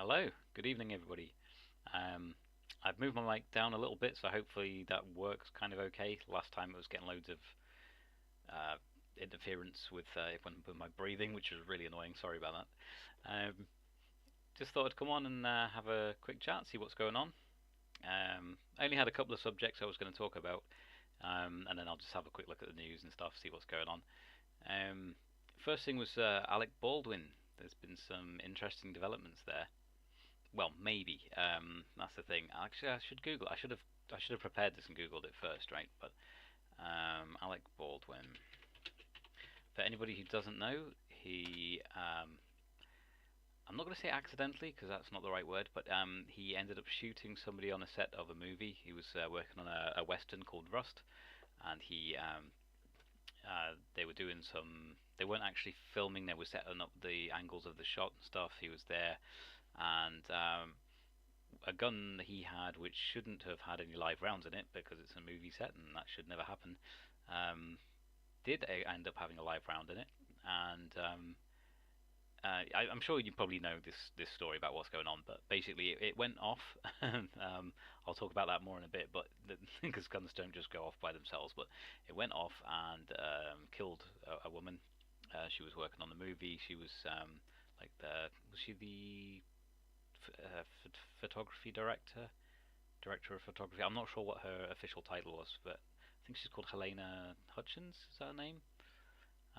Hello, good evening, everybody. Um, I've moved my mic down a little bit, so hopefully that works kind of okay. Last time it was getting loads of uh, interference with my breathing, which was really annoying. Sorry about that. Just thought I'd come on and have a quick chat, see what's going on. I only had a couple of subjects I was going to talk about, and then I'll just have a quick look at the news and stuff, see what's going on. Um, First thing was Alec Baldwin. There's been some interesting developments there. Well, maybe. That's the thing. Actually, I should Google. I should have prepared this and Googled it first, right? But Alec Baldwin. For anybody who doesn't know, he I'm not going to say accidentally because that's not the right word, but he ended up shooting somebody on a set of a movie. He was working on a western called Rust, and they were doing some. They weren't actually filming. They were setting up the angles of the shot and stuff. He was there, and a gun he had, which shouldn't have had any live rounds in it because it's a movie set and that should never happen, um, did end up having a live round in it. And I'm sure you probably know this story about what's going on, but basically it went off. I'll talk about that more in a bit, but because guns don't just go off by themselves, but it went off and killed a woman. She was working on the movie. She was like the was she the photography director of photography. I'm not sure what her official title was, but I think she's called Helena Hutchins. Is that her name?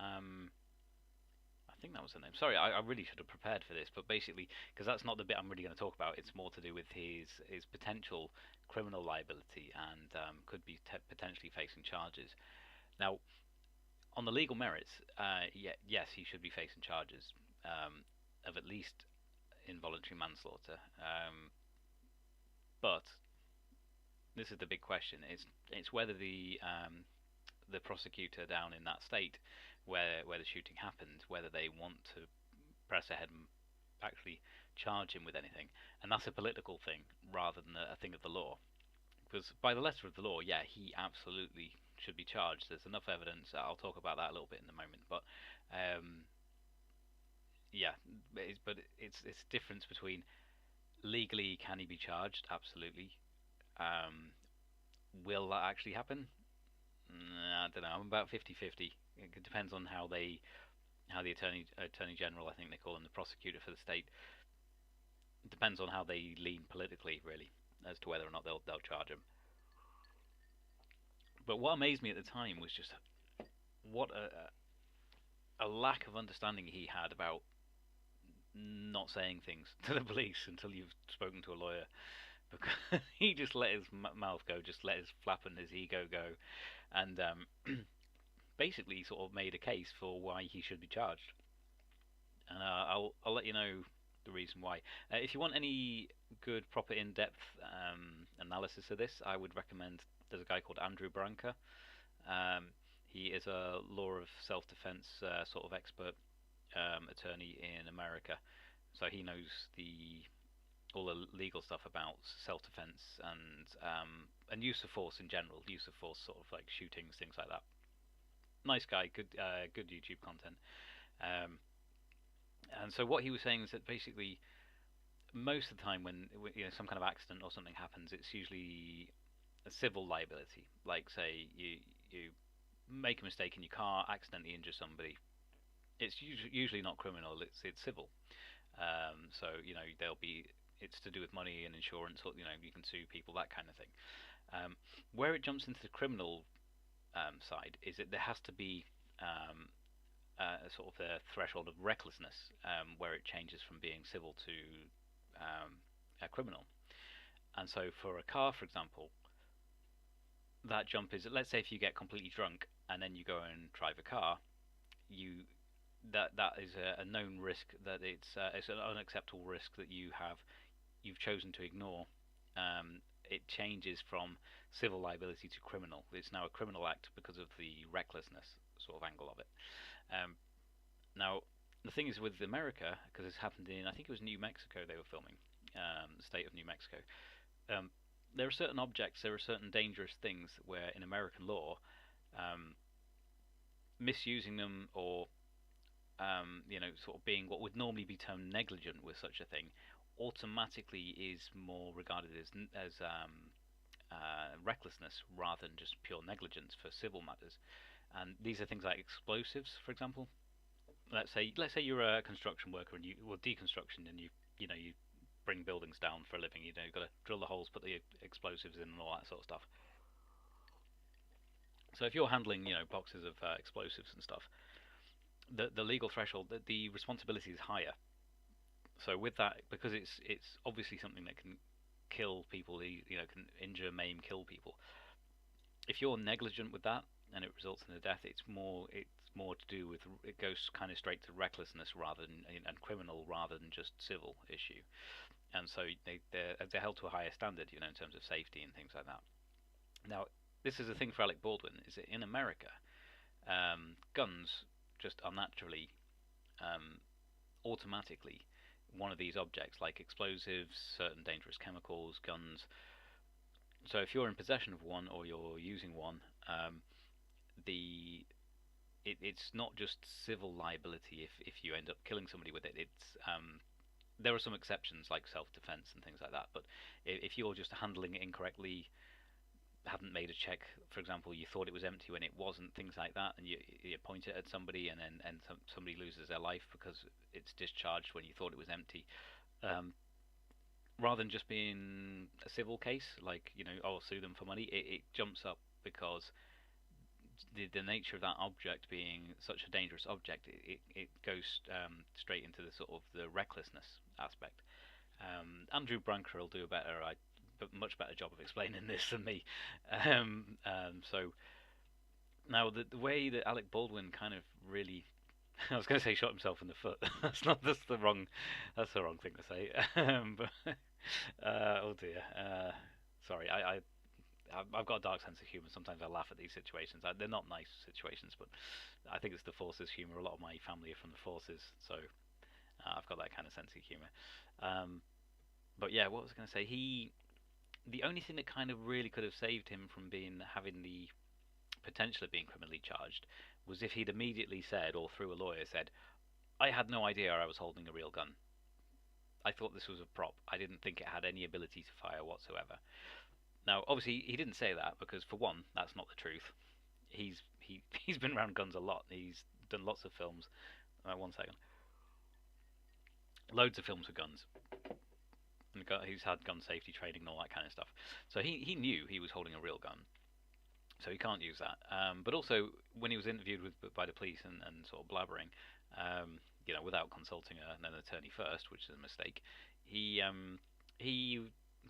Um, I think that was her name. Sorry, I really should have prepared for this, but basically, because that's not the bit I'm really going to talk about. It's more to do with his potential criminal liability and could be potentially facing charges. Now, on the legal merits, yes, he should be facing charges of at least involuntary manslaughter. But this is the big question. It's whether the prosecutor down in that state where the shooting happened, whether they want to press ahead and actually charge him with anything, and that's a political thing rather than a thing of the law. Because by the letter of the law, yeah, he absolutely should be charged. There's enough evidence. I'll talk about that a little bit in a moment, but yeah, it's difference between legally can he be charged? Absolutely. Um, will that actually happen? I don't know. I'm about 50-50. It depends on how the attorney general, I think they call him, the prosecutor for the state. It depends on how they lean politically, really, as to whether or not they'll charge him. But what amazed me at the time was just what a lack of understanding he had about not saying things to the police until you've spoken to a lawyer. Because he just let his mouth go, just let his flap and his ego go, and basically sort of made a case for why he should be charged. And I'll let you know the reason why. If you want any good, proper, in-depth analysis of this, I would recommend. There's a guy called Andrew Branca. He is a law of self-defense sort of expert attorney in America, so he knows the all the legal stuff about self-defense and use of force in general, use of force, sort of like shootings, things like that. Nice guy, good YouTube content. Um, and so what he was saying is that basically most of the time when some kind of accident or something happens, it's usually a civil liability. Like say you make a mistake in your car, accidentally injure somebody. It's usually not criminal. It's civil. So there'll be it's to do with money and insurance, or you can sue people, that kind of thing. Where it jumps into the criminal side is that there has to be sort of a threshold of recklessness where it changes from being civil to a criminal. And so for a car, for example, that jump is, let's say if you get completely drunk and then you go and drive a car, you that is a known risk, that it's an unacceptable risk that you've chosen to ignore. It changes from civil liability to criminal. It's now a criminal act because of the recklessness sort of angle of it. Now, the thing is with America, because this happened in, I think it was New Mexico they were filming, the state of New Mexico. There are certain objects, there are certain dangerous things where in American law, misusing them or sort of being what would normally be termed negligent with such a thing, automatically is more regarded as recklessness rather than just pure negligence for civil matters. And these are things like explosives, for example. Let's say you're a construction worker and deconstruction, and you bring buildings down for a living. You've got to drill the holes, put the explosives in, and all that sort of stuff. So if you're handling boxes of explosives and stuff, the legal threshold, the responsibility is higher. So with that, because it's obviously something that can kill people, can injure, maim, kill people. If you're negligent with that and it results in a death, it's more to do with, it goes kind of straight to recklessness rather than and criminal rather than just civil issue. And so they're held to a higher standard, in terms of safety and things like that. Now, this is a thing for Alec Baldwin, is that in America, guns just are naturally, um, automatically one of these objects, like explosives, certain dangerous chemicals, guns. So if you're in possession of one or you're using one, the it's not just civil liability if you end up killing somebody with it. There are some exceptions like self-defense and things like that, but if you're just handling it incorrectly, haven't made a check, for example, you thought it was empty when it wasn't, things like that, and you point it at somebody, and somebody loses their life because it's discharged when you thought it was empty. Um, Rather than just being a civil case, like I'll sue them for money, it jumps up because the nature of that object being such a dangerous object, it goes straight into the sort of the recklessness aspect. Andrew Branker will do a much better job of explaining this than me. So now the way that Alec Baldwin kind of really, I was going to say shot himself in the foot. That's the wrong thing to say. But oh dear. Sorry, I've got a dark sense of humour. Sometimes I laugh at these situations. They're not nice situations, but I think it's the forces humour. A lot of my family are from the forces, so I've got that kind of sense of humour. But yeah, what was I going to say? The only thing that kind of really could have saved him from having the potential of being criminally charged was if he'd immediately said, or through a lawyer said, "I had no idea I was holding a real gun. I thought this was a prop. I didn't think it had any ability to fire whatsoever." Now, obviously, he didn't say that because, for one, that's not the truth. He's been around guns a lot. He's done lots of films. One second, loads of films with guns. And he's had gun safety training and all that kind of stuff. So he knew he was holding a real gun. So he can't use that. But also, when he was interviewed by the police and sort of blabbering, without consulting an attorney first, which is a mistake, he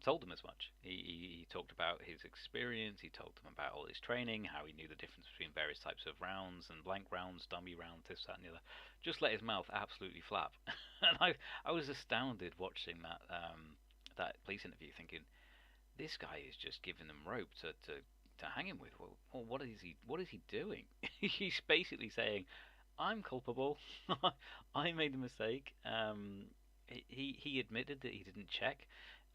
told them as much. He talked about his experience. He told them about all his training, how he knew the difference between various types of rounds and blank rounds, dummy rounds, this, that, and the other. Just let his mouth absolutely flap. And I was astounded watching that police interview, thinking this guy is just giving them rope to hang him with. Well, what is he doing? He's basically saying, I'm culpable. I made a mistake. He admitted that he didn't check.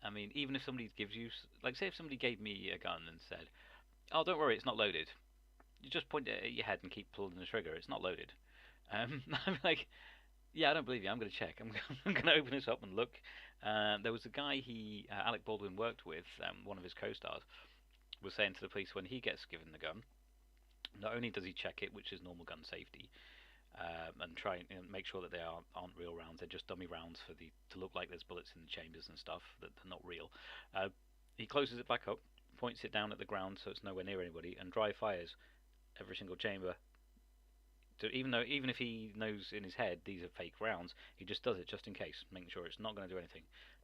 I mean, even if somebody gives you, like, say if somebody gave me a gun and said, "Oh, don't worry, it's not loaded," you just point it at your head and keep pulling the trigger. It's not loaded. I'm like, yeah, I don't believe you. I'm going to check. I'm going to open this up and look. There was a guy Alec Baldwin worked with, one of his co-stars, was saying to the police when he gets given the gun, not only does he check it, which is normal gun safety, and try and make sure that they aren't real rounds. They're just dummy rounds to look like there's bullets in the chambers and stuff, that they're not real. He closes it back up, points it down at the ground so it's nowhere near anybody, and dry fires every single chamber. Even if he knows in his head these are fake rounds, he just does it just in case, making sure it's not going to do anything.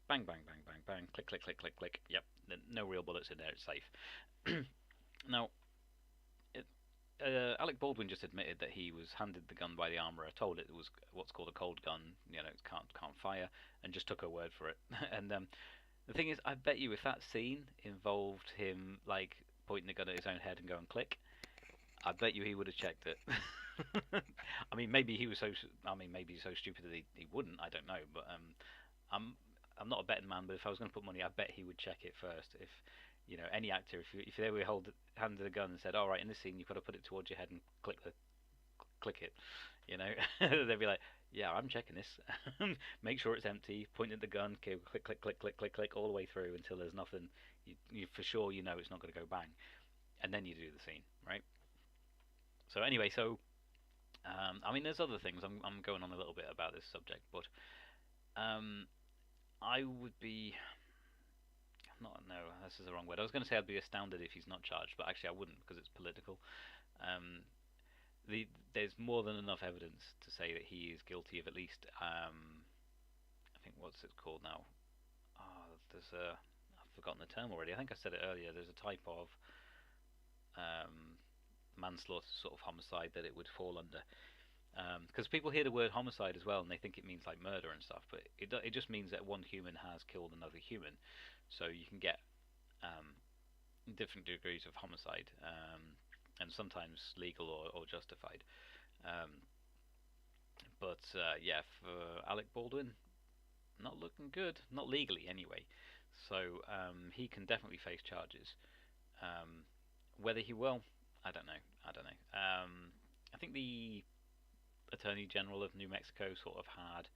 Bang, bang, bang, bang, bang, click, click, click, click, click. Yep, no real bullets in there. It's safe. Now, Alec Baldwin just admitted that he was handed the gun by the armourer, told it was what's called a cold gun, it can't fire, and just took her word for it. And the thing is, I bet you if that scene involved him like pointing the gun at his own head and going click, I bet you he would have checked it. I mean, maybe he's so stupid that he wouldn't. I don't know, but I'm not a betting man. But if I was going to put money, I bet he would check it first. If any actor, if they were handed a gun and said, "All right, in this scene you've got to put it towards your head and click click it. You know, they'd be like, yeah, I'm checking this. Make sure it's empty. Point at the gun. Okay, click, click, click, click, click, click, all the way through until there's nothing. You for sure you know it's not going to go bang, and then you do the scene, right? So anyway, I mean, there's other things. I'm going on a little bit about this subject, but um, I would be not no, this is the wrong word. I was going to say I'd be astounded if he's not charged, but actually I wouldn't because it's political. Um, there's more than enough evidence to say that he is guilty of at least I think what's it called now? There's a I've forgotten the term already. I think I said it earlier. There's a type of um, manslaughter sort of homicide that it would fall under. Because people hear the word homicide as well, and they think it means like murder and stuff, but it just means that one human has killed another human. So you can get um, different degrees of homicide, and sometimes legal or justified. Um, but yeah, for Alec Baldwin, not looking good, not legally anyway. So he can definitely face charges. Um, whether he will, I don't know. I don't know. I think the Attorney General of New Mexico sort of had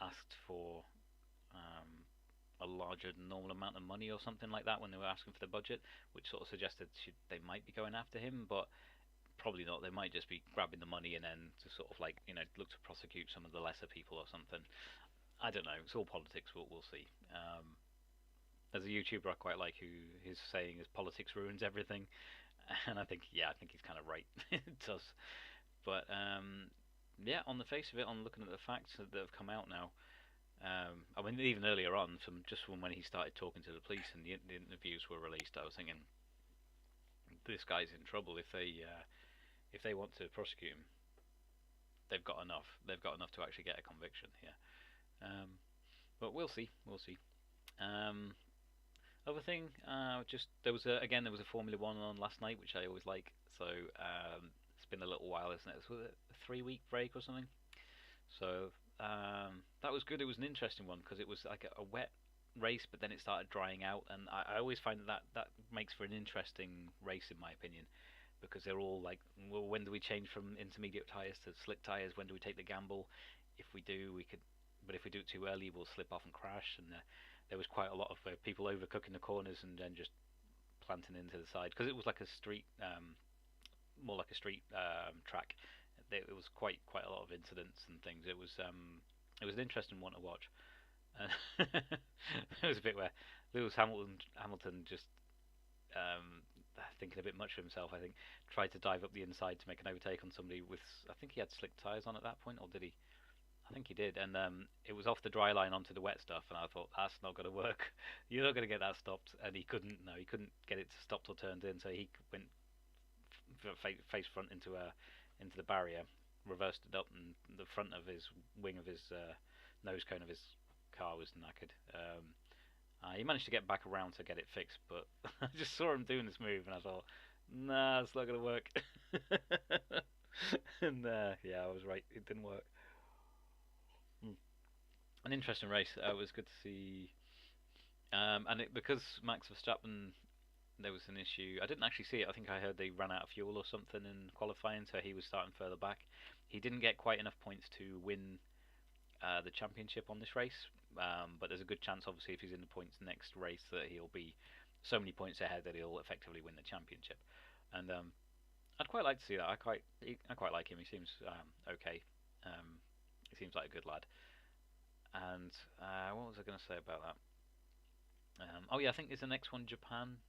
asked for um, a larger than normal amount of money or something like that when they were asking for the budget, which sort of suggested they might be going after him, but probably not. They might just be grabbing the money and then to sort of like look to prosecute some of the lesser people or something. I don't know. It's all politics. We'll see. There's a YouTuber I quite like who his saying is politics ruins everything, and I think he's kind of right. It does. But yeah, on the face of it, on looking at the facts that have come out now, I mean, even earlier on, from when he started talking to the police and the interviews were released, I was thinking this guy's in trouble if they want to prosecute him. They've got enough. They've got enough to actually get a conviction here. But we'll see. We'll see. Um, Other thing, just there was a Formula One on last night, which I always like. So it's been a little while, isn't it? It was a 3 week break or something. So that was good. It was an interesting one because it was like a wet race, but then it started drying out, and I always find that makes for an interesting race in my opinion, because they're all like, well, when do we change from intermediate tires to slick tires? When do we take the gamble? If we do, we could, but if we do it too early, we'll slip off and crash. And there was quite a lot of people overcooking the corners and then just planting into the side because it was like a street, more like a street track. It was quite a lot of incidents and things. It was an interesting one to watch. There was a bit where Lewis Hamilton just thinking a bit much of himself. I think tried to dive up the inside to make an overtake on somebody with. I think he had slick tires on at that point, or did he? I think he did, and it was off the dry line onto the wet stuff, and I thought that's not going to work. You're not going to get that stopped, and he couldn't. No, he couldn't get it stopped or turned in, so he went face front into the barrier, reversed it up, and the front of his wing of his nose cone of his car was knackered. He managed to get back around to get it fixed, but I just saw him doing this move, and I thought, nah, it's not going to work. And yeah, I was right. It didn't work. Mm. An interesting race. It was good to see, because Max Verstappen, there was an issue. I didn't actually see it. I think I heard they ran out of fuel or something in qualifying, so he was starting further back. He didn't get quite enough points to win the championship on this race, but there's a good chance, obviously, if he's in the points next race, that he'll be so many points ahead that he'll effectively win the championship. And I'd quite like to see that. I quite like him. He seems okay. He seems like a good lad. And what was I going to say about that? Oh yeah, I think is the next one Japan,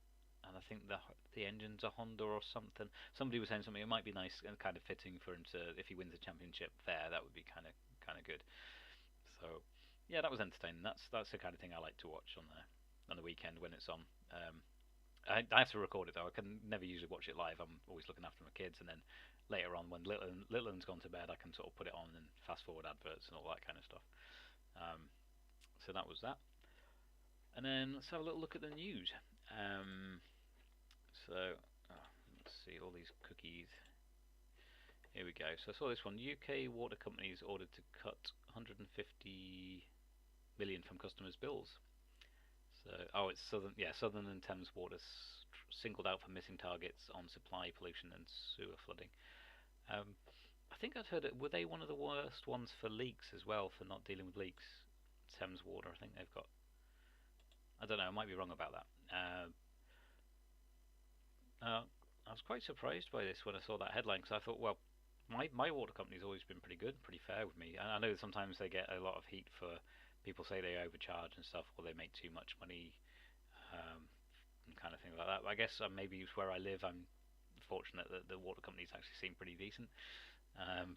and I think the engine's a Honda or something. Somebody was saying something. It might be nice and kind of fitting for him to, if he wins the championship there, that would be kind of good. So yeah, that was entertaining. That's the kind of thing I like to watch on the weekend when it's on. I have to record it though. I can never usually watch it live. I'm always looking after my kids, and then later on when little one's gone to bed, I can sort of put it on and fast forward adverts and all that kind of stuff. So that was that. And then let's have a little look at the news. Let's see all these cookies. Here we go. So I saw this one. UK water companies ordered to cut 150 million from customers' bills. So it's Southern and Thames Water singled out for missing targets on supply pollution and sewer flooding. I I think I'd heard it. Were they one of the worst ones for leaks as well, for not dealing with leaks? Thames Water, I think they've got. I don't know. I might be wrong about that. Uh, I was quite surprised by this when I saw that headline because I thought, well, my water company's always been pretty good, pretty fair with me. And I know sometimes they get a lot of heat for people say they overcharge and stuff, or they make too much money, um, and kind of thing like that. But I guess maybe it's where I live. I'm fortunate that the water companies actually seem pretty decent.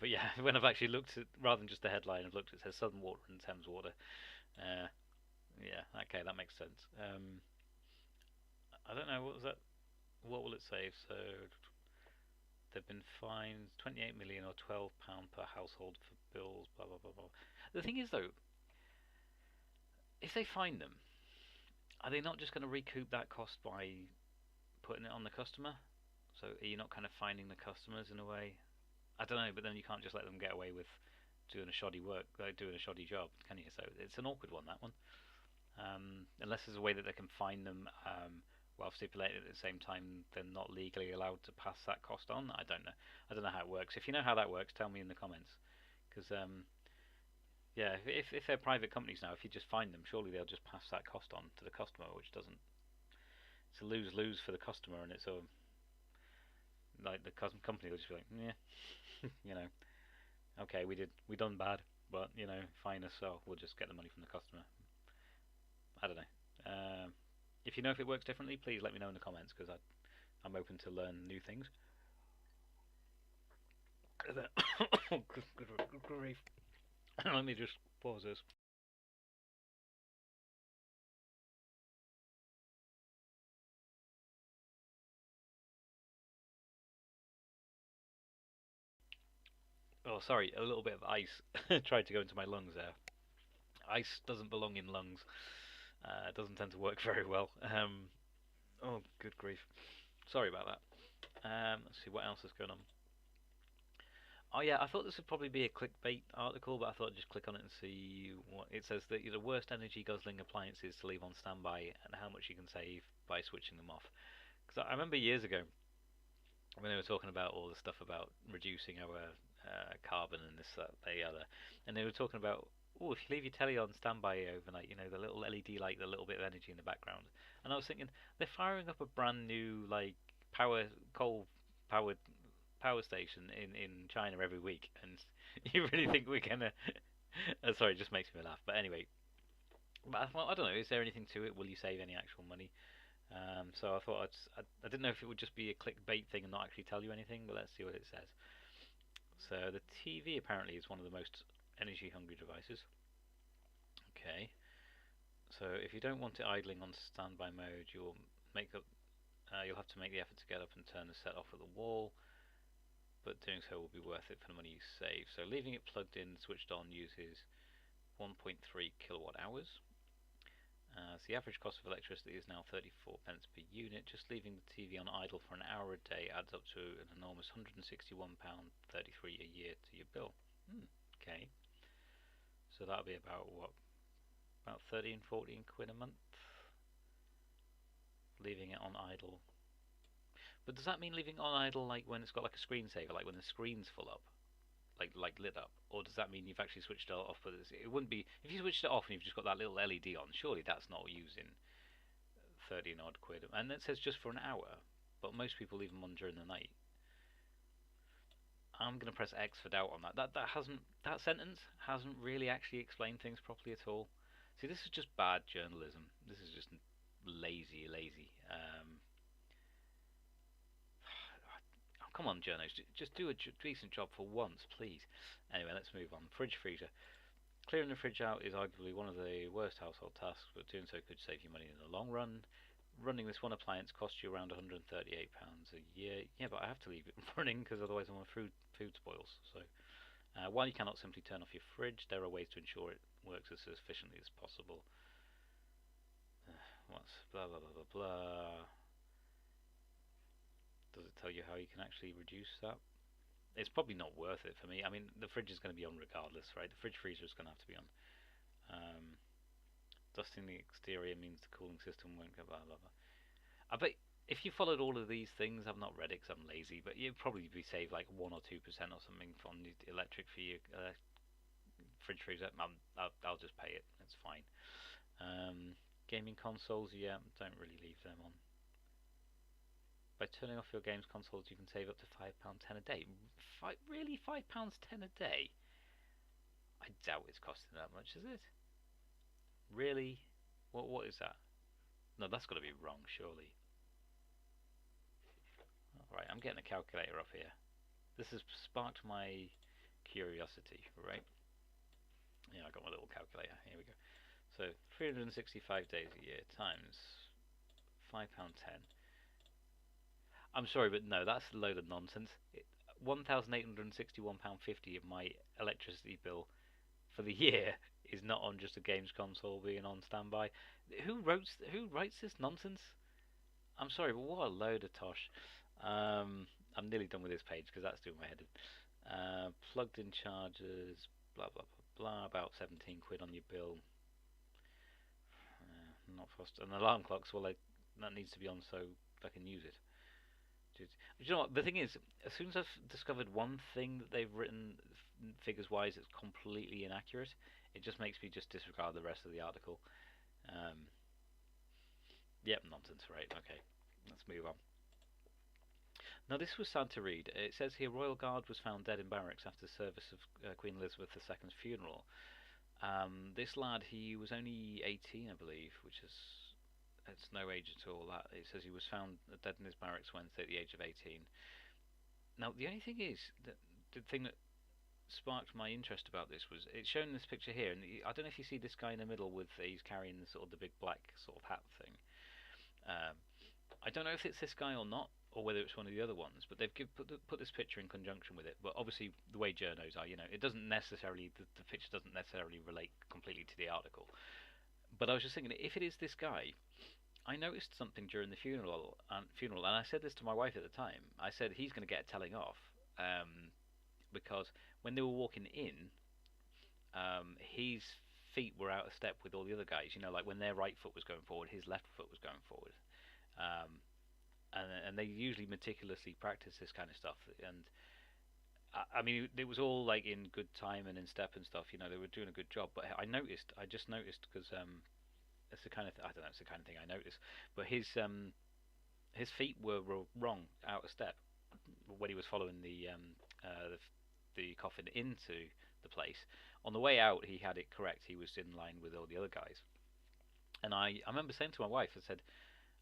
But yeah, when I've actually looked at rather than just the headline, I've looked. It says Southern Water and Thames Water. Uh, yeah, okay, that makes sense. I don't know what was that. What will it say? So they've been fined 28 million or £12 per household for bills. Blah blah blah blah. The thing is though, if they fine them, are they not just going to recoup that cost by putting it on the customer? So are you not kind of finding the customers in a way? I don't know, but then you can't just let them get away with doing a shoddy work, doing a shoddy job, can you? So it's an awkward one, that one. Unless there's a way that they can fine them while stipulating at the same time they're not legally allowed to pass that cost on. I don't know. I don't know how it works. If you know how that works, tell me in the comments. Because yeah, if they're private companies now, if you just fine them, surely they'll just pass that cost on to the customer, which doesn't. It's a lose-lose for the customer, and it's a like the company will just be like, yeah, you know, okay, we done bad, but fine us, so we'll just get the money from the customer. I don't know. If you know if it works differently, please let me know in the comments because I'm open to learn new things. Oh, good grief. Let me just pause this. Oh, sorry, a little bit of ice tried to go into my lungs there. Ice doesn't belong in lungs. It doesn't tend to work very well. Oh, good grief. Sorry about that. Let's see what else is going on. Oh yeah, I thought this would probably be a clickbait article, but I thought I'd just click on it and see what it says. That the worst energy guzzling appliances to leave on standby and how much you can save by switching them off. Because I remember years ago when they were talking about all the stuff about reducing our carbon and this, that, the other, and they were talking about, oh, if you leave your telly on standby overnight, the little LED light, the little bit of energy in the background. And I was thinking, they're firing up a brand new like coal powered power station in China every week, and you really think we're gonna? Sorry, it just makes me laugh. But anyway, but I don't know. Is there anything to it? Will you save any actual money? So I thought I didn't know if it would just be a clickbait thing and not actually tell you anything, but let's see what it says. So the TV apparently is one of the most energy hungry devices. Okay. So if you don't want it idling on standby mode, you'll have to make the effort to get up and turn the set off at the wall, but doing so will be worth it for the money you save. So leaving it plugged in, switched on, uses 1.3 kilowatt hours. So the average cost of electricity is now 34 pence per unit. Just leaving the TV on idle for an hour a day adds up to an enormous £161.33 a year to your bill. Okay, so that'll be about what? About 13, 14 quid a month. Leaving it on idle. But does that mean leaving it on idle like when it's got like a screensaver, like when the screen's full up? Like lit up, or does that mean you've actually switched it off? But it wouldn't be if you switched it off and you've just got that little LED on. Surely that's not using 30 odd quid. And it says just for an hour, but most people leave them on during the night. I'm gonna press X for doubt on that. That sentence hasn't really actually explained things properly at all. See, this is just bad journalism. This is just lazy. Come on, journos, just do a decent job for once, please. Anyway, let's move on. Fridge freezer. Clearing the fridge out is arguably one of the worst household tasks, but doing so could save you money in the long run. Running this one appliance costs you around £138 a year. Yeah, but I have to leave it running because otherwise my food spoils. So while you cannot simply turn off your fridge, there are ways to ensure it works as efficiently as possible. What's blah blah blah blah blah. Does it tell you how you can actually reduce that? It's probably not worth it for me. I mean, the fridge is going to be on regardless, right? The fridge freezer is going to have to be on. Dusting the exterior means the cooling system won't go blah blah blah. I bet if you followed all of these things, I've not read it because I'm lazy, but you'd probably be saved like 1 or 2% or something from the electric for your fridge freezer. I'll just pay it. It's fine. Gaming consoles, yeah, don't really leave them on. By turning off your games consoles, you can save up to £5.10 a day. Really, £5.10 a day? I doubt it's costing that much, is it? Really? What is that? No, that's got to be wrong, surely. Right, I'm getting a calculator up here. This has sparked my curiosity, right? Yeah, I got my little calculator. Here we go. So 365 days a year times £5.10. I'm sorry, but no, that's a load of nonsense. £1,861.50 of my electricity bill for the year is not on just a games console being on standby. Who writes this nonsense? I'm sorry, but what a load of tosh. I'm nearly done with this page because that's doing my head in. Plugged in chargers, blah blah blah blah. About 17 quid on your bill. Not fast. And alarm clocks. Well, that needs to be on so I can use it. Do you know what? The thing is, as soon as I've discovered one thing that they've written figures-wise that's completely inaccurate, it just makes me just disregard the rest of the article. Yep, nonsense. Right. Okay. Let's move on. Now, this was sad to read. It says here, Royal Guard was found dead in barracks after the service of Queen Elizabeth II's funeral. This lad, he was only 18, I believe, which is it's no age at all. That it says he was found dead in his barracks Wednesday at the age of 18. Now, the only thing is that the thing that sparked my interest about this was it's shown in this picture here, and I don't know if you see this guy in the middle with he's carrying sort of the big black sort of hat thing. I don't know if it's this guy or not, or whether it's one of the other ones, but they've put this picture in conjunction with it. But obviously, the way journos are, it doesn't necessarily the picture doesn't necessarily relate completely to the article. But I was just thinking, if it is this guy, I noticed something during the funeral, and I said this to my wife at the time. I said he's going to get a telling off, because when they were walking in, his feet were out of step with all the other guys. Like when their right foot was going forward, his left foot was going forward. And they usually meticulously practice this kind of stuff. And I mean, it was all like in good time and in step and stuff. They were doing a good job. But I just noticed because it's the kind of I don't know, it's the kind of thing I noticed. But his feet were wrong, out of step when he was following the coffin into the place. On the way out, he had it correct. He was in line with all the other guys. And I remember saying to my wife, I said,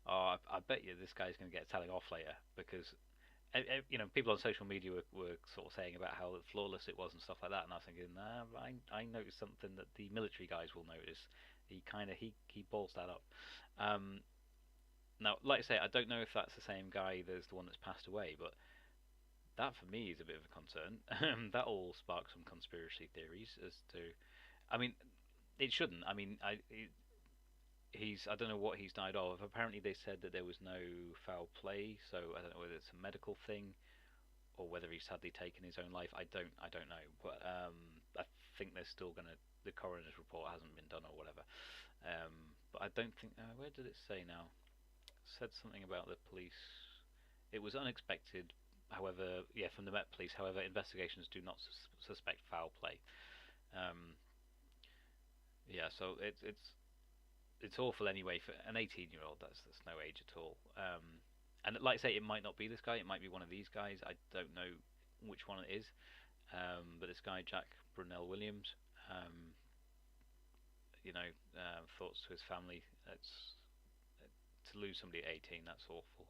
"Oh, I bet you this guy's going to get telling off later because." People on social media were sort of saying about how flawless it was and stuff like that, and I was thinking, nah, I noticed something that the military guys will notice. He balls that up. Now, like I say, I don't know if that's the same guy as the one that's passed away, but that for me is a bit of a concern. That all sparks some conspiracy theories as to, I mean, it shouldn't. I mean, I don't know what he's died of. Apparently, they said that there was no foul play, so I don't know whether it's a medical thing or whether he's sadly taken his own life. I don't know, but I think they're still gonna. The coroner's report hasn't been done or whatever. But I don't think. Where did it say now? It said something about the police. It was unexpected. However, yeah, from the Met Police. However, investigations do not suspect foul play. Yeah, so it's awful anyway for an 18-year-old. That's no age at all. And like I say, it might not be this guy. It might be one of these guys. I don't know which one it is. But this guy, Jack Brunel Williams, thoughts to his family. To lose somebody at 18. That's awful.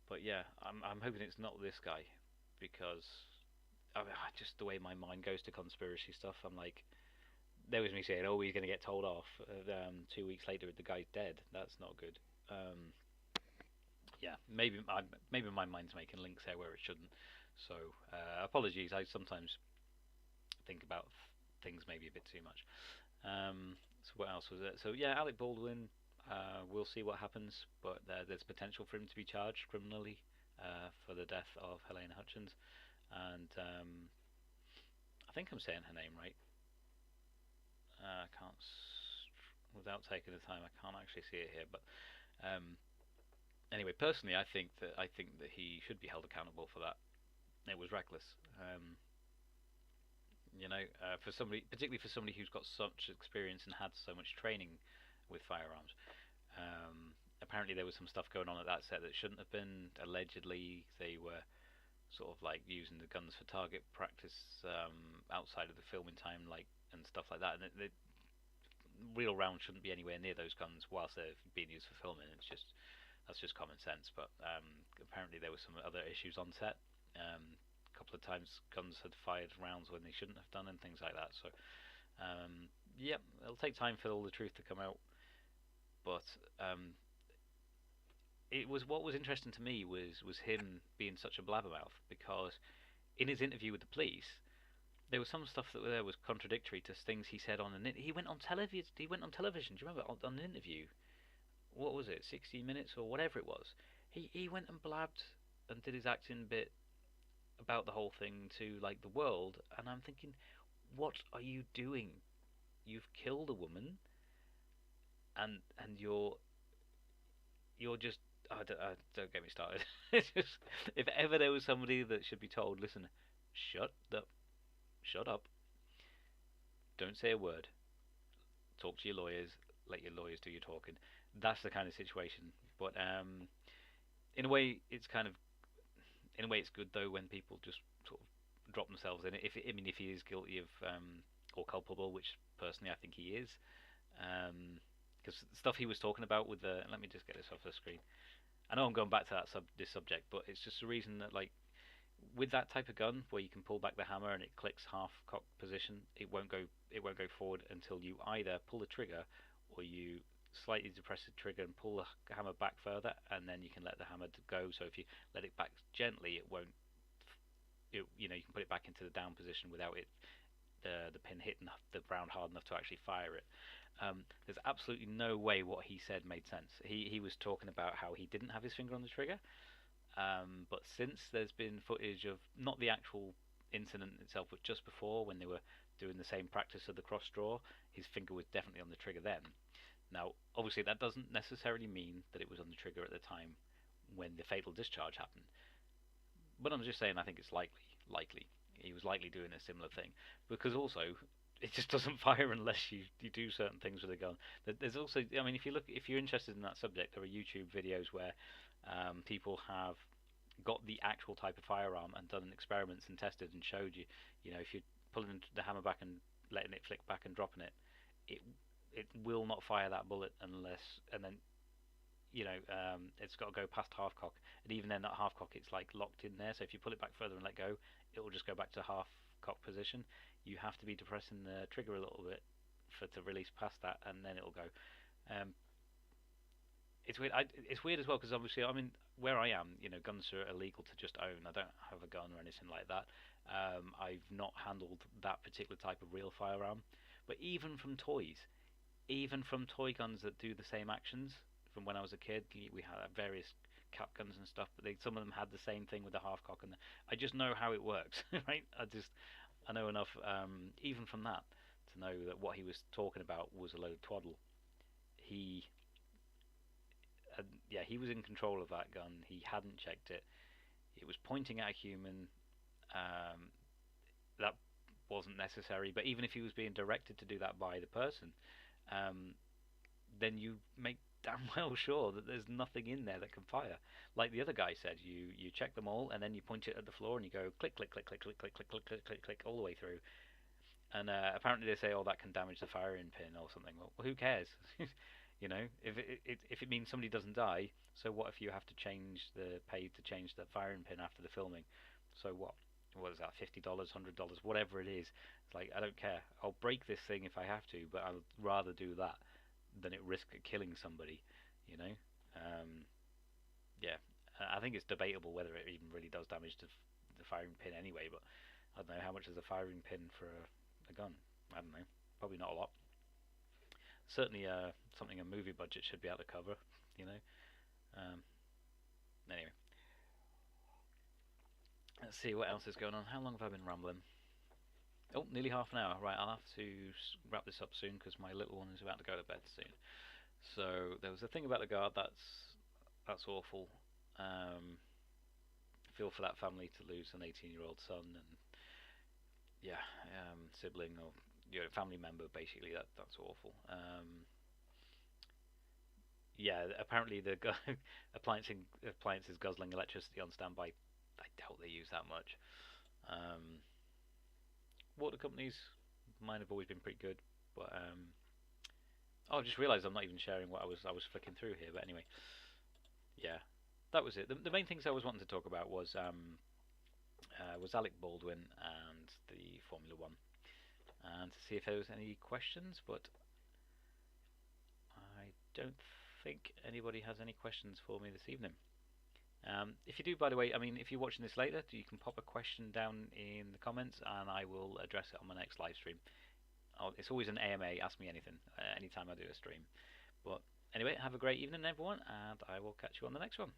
But yeah, I'm hoping it's not this guy because just the way my mind goes to conspiracy stuff, I'm like. There was me saying, "Oh, he's going to get told off." 2 weeks later, the guy's dead. That's not good. Yeah, maybe my mind's making links there where it shouldn't. So apologies. I sometimes think about things maybe a bit too much. So what else was it? So yeah, Alec Baldwin. We'll see what happens, but there's potential for him to be charged criminally for the death of Helena Hutchins, and I think I'm saying her name right. I can't, without taking the time, I can't actually see it here, but Um, anyway, personally, I think that he should be held accountable for that. It was reckless. For somebody, particularly for somebody who's got such experience and had so much training with firearms. Apparently, there was some stuff going on at that set that shouldn't have been. Allegedly, they were sort of like using the guns for target practice outside of the filming time, like and stuff like that. And the real rounds shouldn't be anywhere near those guns whilst they're being used for filming. It's just that's just common sense. But apparently, there were some other issues on set. A couple of times, guns had fired rounds when they shouldn't have done, and things like that. So, yeah, it'll take time for all the truth to come out. But it was what was interesting to me was him being such a blabbermouth because in his interview with the police, there was some stuff that there was contradictory to things he said on an. He went on television. He went on television. Do you remember on an interview? What was it? 60 Minutes or whatever it was. He went and blabbed and did his acting bit about the whole thing to like the world, and I'm thinking, what are you doing? You've killed a woman, and you're just don't get me started. Just, if ever there was somebody that should be told, listen, shut up, shut up, don't say a word, talk to your lawyers, let your lawyers do your talking. That's the kind of situation. But in a way, it's good though when people just sort of drop themselves in it. If he is guilty of or culpable, which personally I think he is, because stuff he was talking about with the. Let me just get this off the screen. I know I'm going back to this subject, but it's just the reason that like with that type of gun where you can pull back the hammer and it clicks half cock position, it won't go forward until you either pull the trigger or you slightly depress the trigger and pull the hammer back further, and then you can let the hammer go. So if you let it back gently, it won't. You can put it back into the down position without it the pin hitting the ground hard enough to actually fire it. There's absolutely no way what he said made sense. He was talking about how he didn't have his finger on the trigger, but since there's been footage of not the actual incident itself, but just before when they were doing the same practice of the cross draw, his finger was definitely on the trigger then. Now, obviously, that doesn't necessarily mean that it was on the trigger at the time when the fatal discharge happened. But I'm just saying, I think it's likely. He was likely doing a similar thing because also it just doesn't fire unless you do certain things with a gun. There's also, I mean, if you're interested in that subject, there are YouTube videos where people have got the actual type of firearm and done experiments and tested and showed you, if you're pulling the hammer back and letting it flick back and dropping it, it it will not fire that bullet unless, and then it's got to go past half cock, and even then that half cock it's like locked in there. So if you pull it back further and let go, it will just go back to half cock position. You have to be depressing the trigger a little bit to release past that, and then it'll go. Um, it's weird. It's weird as well because obviously, I mean, where I am, guns are illegal to just own. I don't have a gun or anything like that. I've not handled that particular type of real firearm, but even from toy guns that do the same actions. From when I was a kid, we had various cap guns and stuff, but some of them had the same thing with the half cock, and I just know how it works, right? I know enough, even from that, to know that what he was talking about was a load of twaddle. He, he was in control of that gun. He hadn't checked it. It was pointing at a human. That wasn't necessary, but even if he was being directed to do that by the person, um, then you make damn well sure that there's nothing in there that can fire. Like the other guy said, you check them all and then you point it at the floor and you go click click click click click click click click click click click all the way through. And apparently they say, oh, that can damage the firing pin or something. Well, who cares? If it means somebody doesn't die, so what if you have to pay to change the firing pin after the filming? So what? What is that? $50, $100, whatever it is. It's like I don't care. I'll break this thing if I have to, but I'd rather do that than it risk killing somebody. You know. Yeah. I think it's debatable whether it even really does damage to the firing pin anyway. But I don't know how much is a firing pin for a gun. I don't know. Probably not a lot. Certainly, something a movie budget should be able to cover. You know. Anyway. Let's see what else is going on. How long have I been rambling? Oh, nearly half an hour. Right, I'll have to wrap this up soon because my little one is about to go to bed soon. So there was a thing about the guard that's awful. Um, feel for that family to lose an 18-year-old son and yeah, sibling or family member basically. That's awful. Yeah, apparently the appliances guzzling electricity on standby. I doubt they use that much. Um, water companies, mine have always been pretty good, but oh, I just realised I'm not even sharing what I was flicking through here. But anyway, yeah, that was it. The main things I was wanting to talk about was Alec Baldwin and the Formula One, and to see if there was any questions. But I don't think anybody has any questions for me this evening. If you do, by the way, I mean, if you're watching this later, you can pop a question down in the comments, and I will address it on my next live stream. It's always an AMA, ask me anything, anytime I do a stream. But anyway, have a great evening, everyone, and I will catch you on the next one.